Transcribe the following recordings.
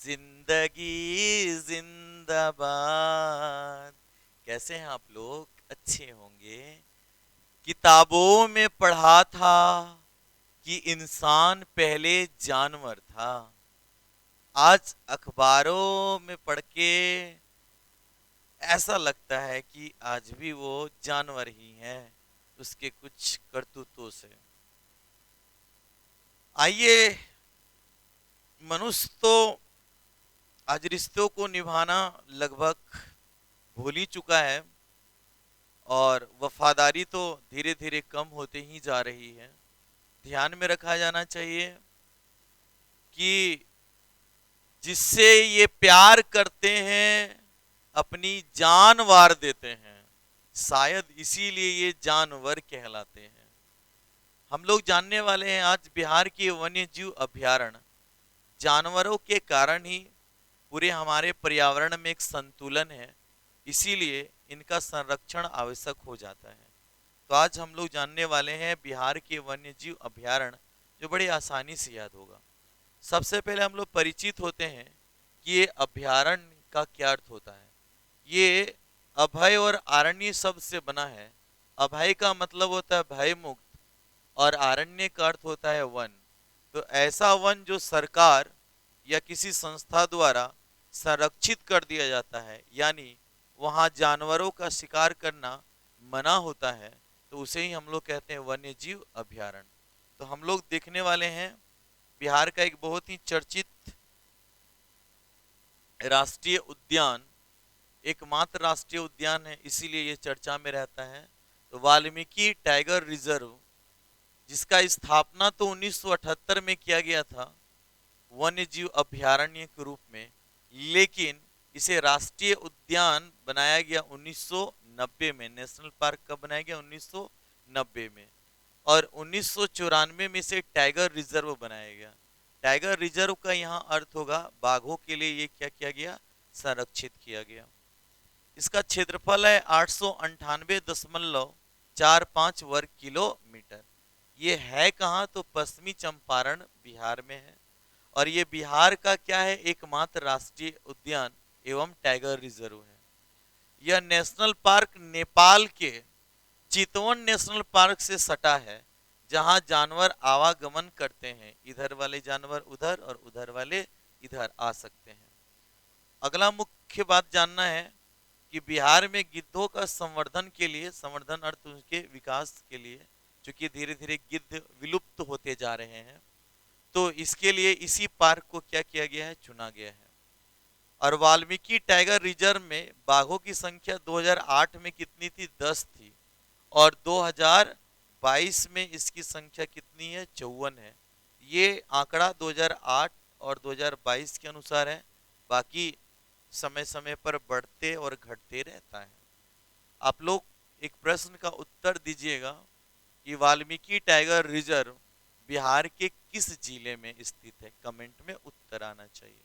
जिंदगी जिंदाबाद। कैसे हैं आप लोग? अच्छे होंगे। किताबों में पढ़ा था कि इंसान पहले जानवर था। आज अखबारों में पढ़ के ऐसा लगता है कि आज भी वो जानवर ही है, उसके कुछ करतूतों से। आइए, मनुष्य तो आज रिश्तों को निभाना लगभग भूल ही चुका है, और वफादारी तो धीरे धीरे कम होते ही जा रही है। ध्यान में रखा जाना चाहिए कि जिससे ये प्यार करते हैं, अपनी जान वार देते हैं, शायद इसीलिए ये जानवर कहलाते हैं। हम लोग जानने वाले हैं आज बिहार के वन्य जीव अभयारण्य। जानवरों के कारण ही पूरे हमारे पर्यावरण में एक संतुलन है, इसीलिए इनका संरक्षण आवश्यक हो जाता है। तो आज हम लोग जानने वाले हैं बिहार के वन्य जीव अभयारण्य, जो बड़ी आसानी से याद होगा। सबसे पहले हम लोग परिचित होते हैं कि ये अभयारण्य का क्या अर्थ होता है। ये अभय और आरण्य शब्द से बना है। अभय का मतलब होता है भय मुक्त, और आरण्य का अर्थ होता है वन। तो ऐसा वन जो सरकार या किसी संस्था द्वारा संरक्षित कर दिया जाता है, यानी वहां जानवरों का शिकार करना मना होता है, तो उसे ही हम लोग कहते हैं वन्य जीव अभयारण्य। तो हम लोग देखने वाले हैं बिहार का एक बहुत ही चर्चित राष्ट्रीय उद्यान, एकमात्र राष्ट्रीय उद्यान है, इसीलिए ये चर्चा में रहता है। तो वाल्मीकि टाइगर रिजर्व, जिसका स्थापना तो 1978 में किया गया था वन्य जीव अभयारण्य के रूप में, लेकिन इसे राष्ट्रीय उद्यान बनाया गया 1990 में। नेशनल पार्क कब बनाया गया? 1990 में। और 1994 में इसे टाइगर रिजर्व बनाया गया। टाइगर रिजर्व का यहाँ अर्थ होगा बाघों के लिए ये क्या किया गया? संरक्षित किया गया। इसका क्षेत्रफल है 898.45 वर्ग किलोमीटर। ये है कहाँ? तो पश्चिमी चंपारण बिहार में है। और ये बिहार का क्या है? एकमात्र राष्ट्रीय उद्यान एवं टाइगर रिजर्व है। यह नेशनल पार्क नेपाल के चितवन नेशनल पार्क से सटा है, जहां जानवर आवागमन करते हैं। इधर वाले जानवर उधर और उधर वाले इधर आ सकते हैं। अगला मुख्य बात जानना है कि बिहार में गिद्धों का संवर्धन के लिए, संवर्धन अर्थ उनके विकास के लिए, चूंकि धीरे धीरे गिद्ध विलुप्त होते जा रहे हैं, तो इसके लिए इसी पार्क को क्या किया गया है? चुना गया है। और वाल्मीकि टाइगर रिजर्व में बाघों की संख्या 2008 में कितनी थी? 10 थी। और 2022 में इसकी संख्या कितनी है? 54 है। ये आंकड़ा 2008 और 2022 के अनुसार है, बाकी समय समय पर बढ़ते और घटते रहता है। आप लोग एक प्रश्न का उत्तर दीजिएगा कि वाल्मीकि टाइगर रिजर्व बिहार के किस जिले में स्थित है? कमेंट में उत्तर आना चाहिए।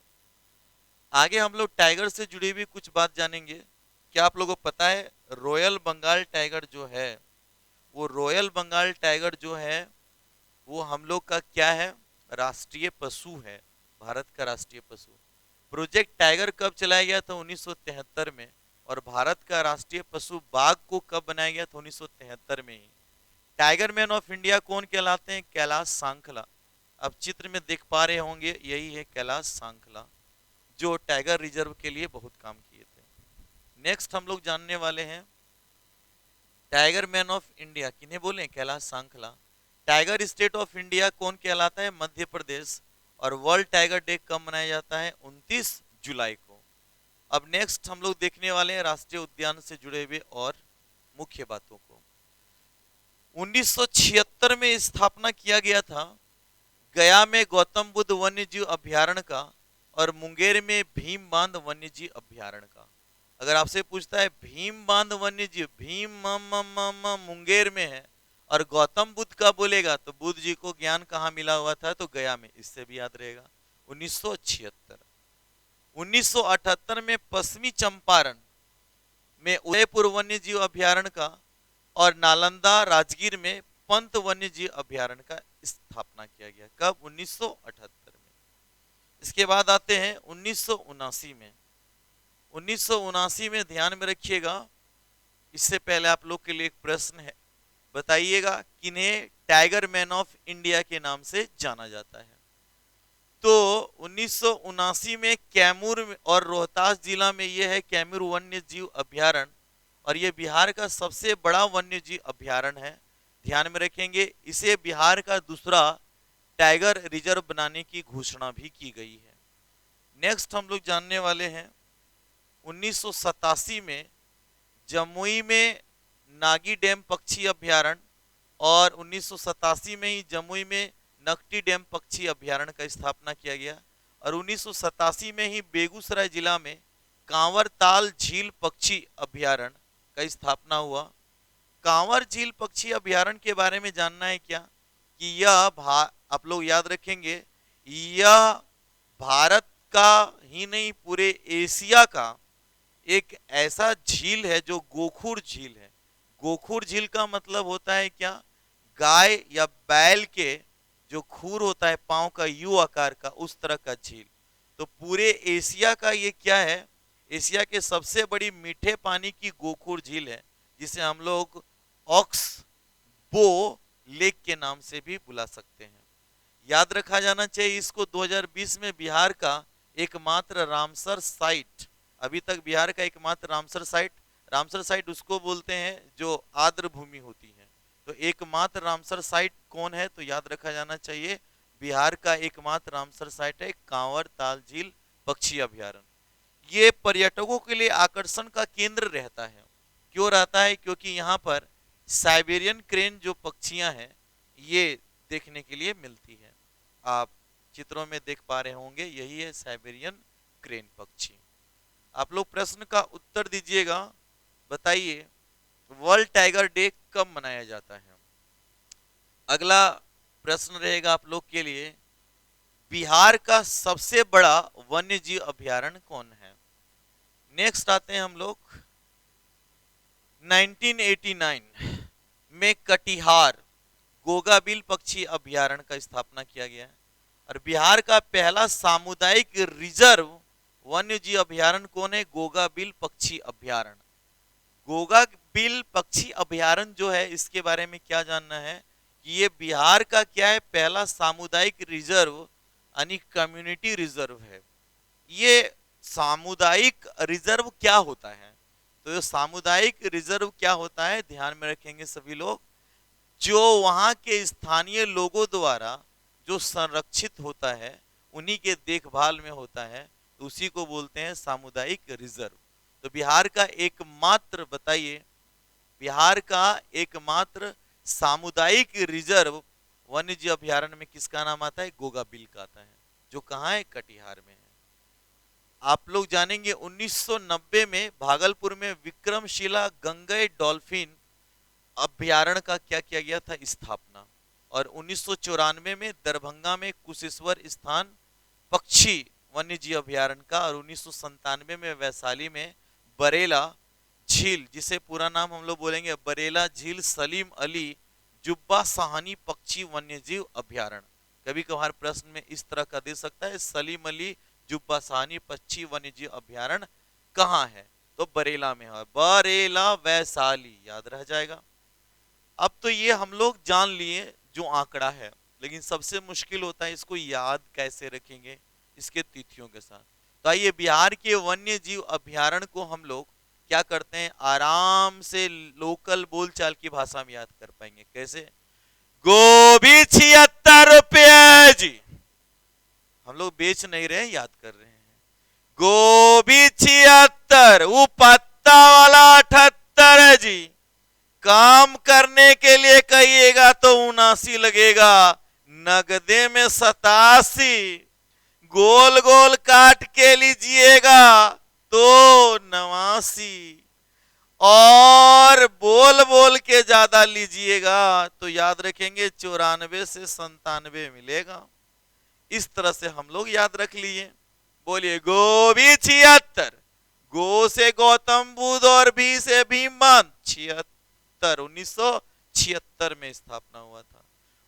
आगे हम लोग टाइगर से जुड़ी हुई कुछ बात जानेंगे। क्या आप लोगों को पता है रॉयल बंगाल टाइगर जो है, वो रॉयल बंगाल टाइगर जो है वो हम लोग का क्या है? राष्ट्रीय पशु है, भारत का राष्ट्रीय पशु। प्रोजेक्ट टाइगर कब चलाया गया था? 1973 में। और भारत का राष्ट्रीय पशु बाघ को कब बनाया गया था? 1973 में ही। टाइगर मैन ऑफ इंडिया कौन कहलाते हैं? कैलाश सांखला। अब चित्र में देख पा रहे होंगे, यही है कैलाश सांखला, जो टाइगर रिजर्व के लिए बहुत काम किए थे। नेक्स्ट हम लोग जानने वाले हैं टाइगर मैन ऑफ इंडिया किन्हें बोले? Kailash Sankhla. Tiger state of India कौन कहलाता है? मध्य प्रदेश। और वर्ल्ड टाइगर डे कब मनाया जाता है? 29 जुलाई को। अब नेक्स्ट हम लोग देखने वाले हैं राष्ट्रीय उद्यान से जुड़े हुए और मुख्य बातों को। 1976 में स्थापना किया गया था गया में गौतम बुद्ध वन्य जीव अभ्यारण्य का, और मुंगेर में भीम बांध वन्य जीव अभ्यारण्य का। अगर आपसे पूछता है भीम बांध वन्य जीव, भीम मुंगेर में है, और गौतम बुद्ध का बोलेगा तो बुद्ध जी को ज्ञान कहाँ मिला हुआ था? तो गया में। इससे भी याद रहेगा। 1976। 1978 में पश्चिमी चंपारण में उदयपुर वन्य जीव अभ्यारण्य का, और नालंदा राजगीर में पंत वन्य जीव अभ्यारण्य का स्थापना किया गया। कब? 1978 में। इसके बाद आते हैं 1979 में। 1979 में ध्यान में रखिएगा, इससे पहले आप लोग के लिए एक प्रश्न है, बताइएगा किन्हें टाइगर मैन ऑफ इंडिया के नाम से जाना जाता है। तो 1979 में कैमूर और रोहतास जिला में यह है कैमूर वन्य जीव अभ्यारण्य, और यह बिहार का सबसे बड़ा वन्य जीव अभ्यारण्य है। ध्यान में रखेंगे, इसे बिहार का दूसरा टाइगर रिजर्व बनाने की घोषणा भी की गई है। नेक्स्ट हम लोग जानने वाले हैं 1987 में जमुई में नागी डैम पक्षी अभ्यारण्य, और 1987 में ही जमुई में नकटी डैम पक्षी अभ्यारण्य का स्थापना किया गया, और 1987 में ही बेगूसराय जिला में कांवर ताल झील पक्षी अभ्यारण्य का स्थापना हुआ। कांवर झील पक्षी अभ्यारण्य के बारे में जानना है क्या, कि यह आप लोग याद रखेंगे, यह भारत का ही नहीं पूरे एशिया का एक ऐसा झील है जो गोखुर झील है। गोखुर झील का मतलब होता है क्या, गाय या बैल के जो खूर होता है पांव का यू आकार का, उस तरह का झील। तो पूरे एशिया का ये क्या है, एशिया के सबसे बड़ी मीठे पानी की गोखुर झील है, जिसे हम लोग ऑक्स बो लेक के नाम से भी बुला सकते हैं। याद रखा जाना चाहिए इसको, 2020 में बिहार का एकमात्र रामसर साइट, अभी तक बिहार का एकमात्र रामसर साइट उसको बोलते हैं जो आर्द्र भूमि होती है। तो एकमात्र रामसर साइट कौन है, तो याद रखा जाना चाहिए बिहार का एकमात्र रामसर साइट है कांवर ताल झील पक्षी अभ्यारण्य। ये पर्यटकों के लिए आकर्षण का केंद्र रहता है। क्यों रहता है, क्योंकि यहाँ पर साइबेरियन क्रेन जो पक्षियां हैं ये देखने के लिए मिलती है। आप चित्रों में देख पा रहे होंगे, यही है साइबेरियन क्रेन पक्षी। आप लोग प्रश्न का उत्तर दीजिएगा, बताइए वर्ल्ड टाइगर डे कब मनाया जाता है। अगला प्रश्न रहेगा आप लोग के लिए, बिहार का सबसे बड़ा वन्य जीव अभ्यारण्य कौन है। नेक्स्ट आते हैं हम लोग 1989 में कटिहार गोगाबिल पक्षी अभ्यारण्य का स्थापना किया गया है, और बिहार का पहला सामुदायिक रिजर्व वन्य जीव अभ्यारण्य कौन है, गोगाबिल पक्षी अभ्यारण्य। गोगाबिल पक्षी अभ्यारण्य जो है, इसके बारे में क्या जानना है कि ये बिहार का क्या है, पहला सामुदायिक रिजर्व यानी कम्युनिटी रिजर्व है। ये सामुदायिक रिजर्व क्या होता है, तो ये सामुदायिक रिजर्व क्या होता है, ध्यान में रखेंगे सभी लोग, जो वहां के स्थानीय लोगों द्वारा जो संरक्षित होता है, उन्हीं के देखभाल में होता है, तो उसी को बोलते हैं सामुदायिक रिजर्व। तो बिहार का एकमात्र, बताइए बिहार का एकमात्र सामुदायिक रिजर्व वन्य जीव अभ्यारण्य में किसका नाम आता है, गोगाबिल का आता है, जो कहाँ है, कटिहार में है। आप लोग जानेंगे 1990 में भागलपुर में विक्रमशिला गंगई डॉल्फिन अभ्यारण्य का क्या किया गया था, स्थापना, और 1994 में दरभंगा में कुशेश्वर स्थान पक्षी वन्य जीव अभ्यारण्य का, और 1997 में वैशाली में बरेला झील, जिसे पूरा नाम हम लोग बोलेंगे बरेला झील सलीम अली जुब्बा साहनी पक्षी वन्य जीव अभ्यारण्य। कभी कभार प्रश्न में इस तरह का दे सकता है, सलीम अली जुब्बा साहनी पक्षी वन्य जीव अभ्यारण्य कहाँ है, तो बरेला में है, बरेला वैशाली, याद रह जाएगा। अब तो ये हम लोग जान लिए जो आंकड़ा है, लेकिन सबसे मुश्किल होता है इसको याद कैसे रखेंगे इसके तिथियों के साथ। तो आइए बिहार के वन्य जीव अभ्यारण्य को हम लोग क्या करते हैं, आराम से लोकल बोलचाल की भाषा में याद कर पाएंगे। कैसे, गोभी 76 रुपये जी, हम लोग बेच नहीं रहे, याद कर रहे हैं। गोभी 76, वो पत्ता वाला 78 है जी। काम करने के लिए कहिएगा तो 79 लगेगा, नगदे में 87, गोल गोल काट के लीजिएगा तो 89, और बोल बोल के ज्यादा लीजिएगा तो याद रखेंगे 94 से 97 मिलेगा। इस तरह से हम लोग याद रख लिए। बोलिए, गोभी 76, गो से गौतम बुद्ध और भी से भीमन, 76 1976 में स्थापना हुआ था।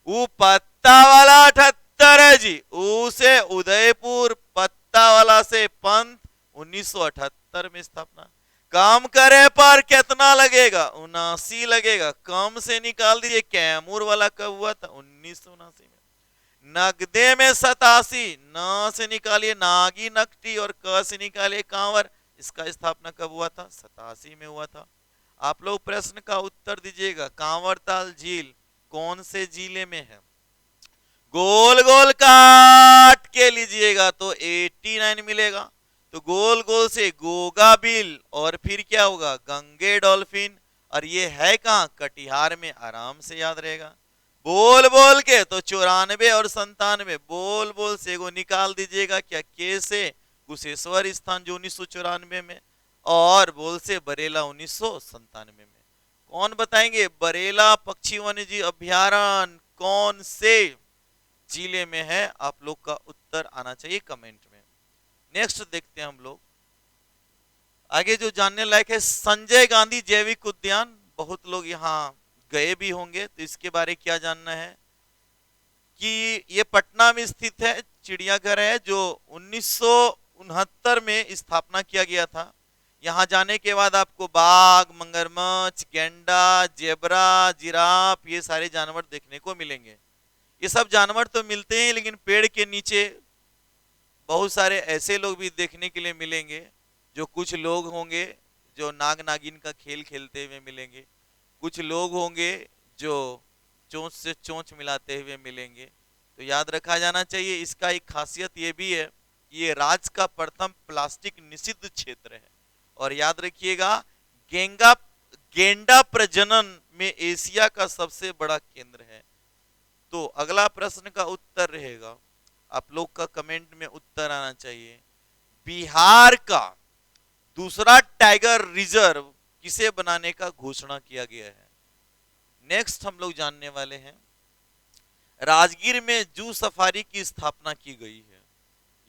वो पत्ता वाला 78 उत्तर है जी ऊ से उदयपुर, पत्ता वाला से पंत, 1978 में स्थापना। काम करे पर कितना लगेगा? 79 लगेगा। कम से निकाल दीजिए, कैमूर वाला कब हुआ था? 1979 में। नगदे में 87, न से निकालिए नागी नकटी और क से निकालिए कांवर, इसका स्थापना कब हुआ था? 87 में हुआ था। आप लोग प्रश्न का उत्तर दीजिएगा। कांवरताल झील कौन से जिले में है? गोल गोल काट के लीजिएगा तो 89 मिलेगा। तो गोल गोल से गोगा बिल और फिर क्या होगा? गंगे डॉल्फिन। और ये है कहां? कटिहार में, आराम से याद रहेगा। बोल बोल के तो 94 और 97, बोल बोल से वो निकाल दीजिएगा क्या? के से कुशेश्वर स्थान जो 1994 में, और बोल से बरेला 1997 में। कौन बताएंगे? बरेला पक्षी वन्यजीव अभ्यारण्य कौन से जिले में है? आप लोग का उत्तर आना चाहिए कमेंट में। नेक्स्ट देखते हैं हम लोग आगे जो जानने लायक है, संजय गांधी जैविक उद्यान। बहुत लोग यहाँ गए भी होंगे, तो इसके बारे क्या जानना है कि ये पटना में स्थित है, चिड़ियाघर है जो 1969 में स्थापना किया गया था। यहाँ जाने के बाद आपको बाघ, मगरमच्छ, गेंडा, जेबरा, जिराफ, ये सारे जानवर देखने को मिलेंगे। ये सब जानवर तो मिलते हैं, लेकिन पेड़ के नीचे बहुत सारे ऐसे लोग भी देखने के लिए मिलेंगे। जो कुछ लोग होंगे जो नाग नागिन का खेल खेलते हुए मिलेंगे, कुछ लोग होंगे जो चोंच से चोंच मिलाते हुए मिलेंगे। तो याद रखा जाना चाहिए। इसका एक खासियत ये भी है कि ये राज्य का प्रथम प्लास्टिक निषिद्ध क्षेत्र है। और याद रखिएगा, गेंडा प्रजनन में एशिया का सबसे बड़ा केंद्र है। तो अगला प्रश्न का उत्तर रहेगा, आप लोग का कमेंट में उत्तर आना चाहिए, बिहार का दूसरा टाइगर रिजर्व किसे बनाने का घोषणा किया गया है? नेक्स्ट हम लोग जानने वाले हैं, राजगीर में जू सफारी की स्थापना की गई है।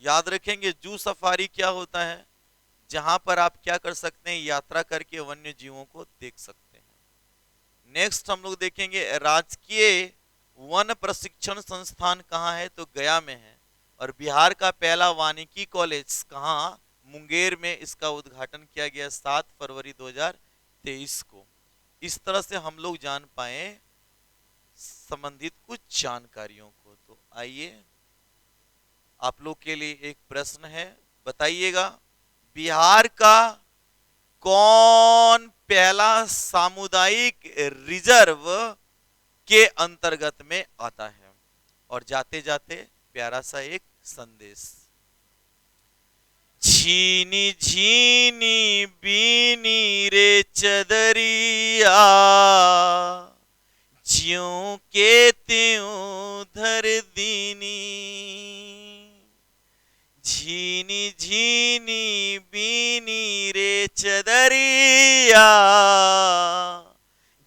याद रखेंगे, जू सफारी क्या होता है? जहां पर आप क्या कर सकते हैं? यात्रा करके वन्य जीवों को देख सकते हैं। नेक्स्ट हम लोग देखेंगे, राजकीय वन प्रशिक्षण संस्थान कहाँ है? तो गया में है। और बिहार का पहला वानिकी कॉलेज कहाँ? मुंगेर में इसका उद्घाटन किया गया 7 फरवरी 2023 को। इस तरह से हम लोग जान पाए संबंधित कुछ जानकारियों को। तो आइए आप लोग के लिए एक प्रश्न है, बताइएगा बिहार का कौन पहला सामुदायिक रिजर्व के अंतर्गत में आता है? और जाते जाते प्यारा सा एक संदेश, झीनी झीनी बीनी रे चदरिया, ज्यों के त्यों धर दीनी। झीनी झीनी बीनी रे चदरिया,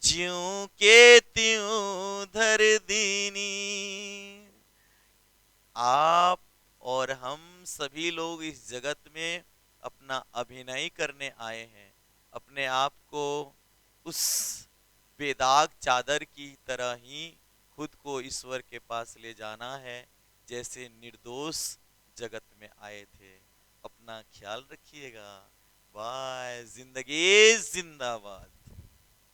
ज्यों के त्यों धर दीनी। आप और हम सभी लोग इस जगत में अपना अभिनय करने आए हैं। अपने आप को उस बेदाग चादर की तरह ही खुद को ईश्वर के पास ले जाना है, जैसे निर्दोष जगत में आए थे। अपना ख्याल रखिएगा। बाय। जिंदगी जिंदाबाद।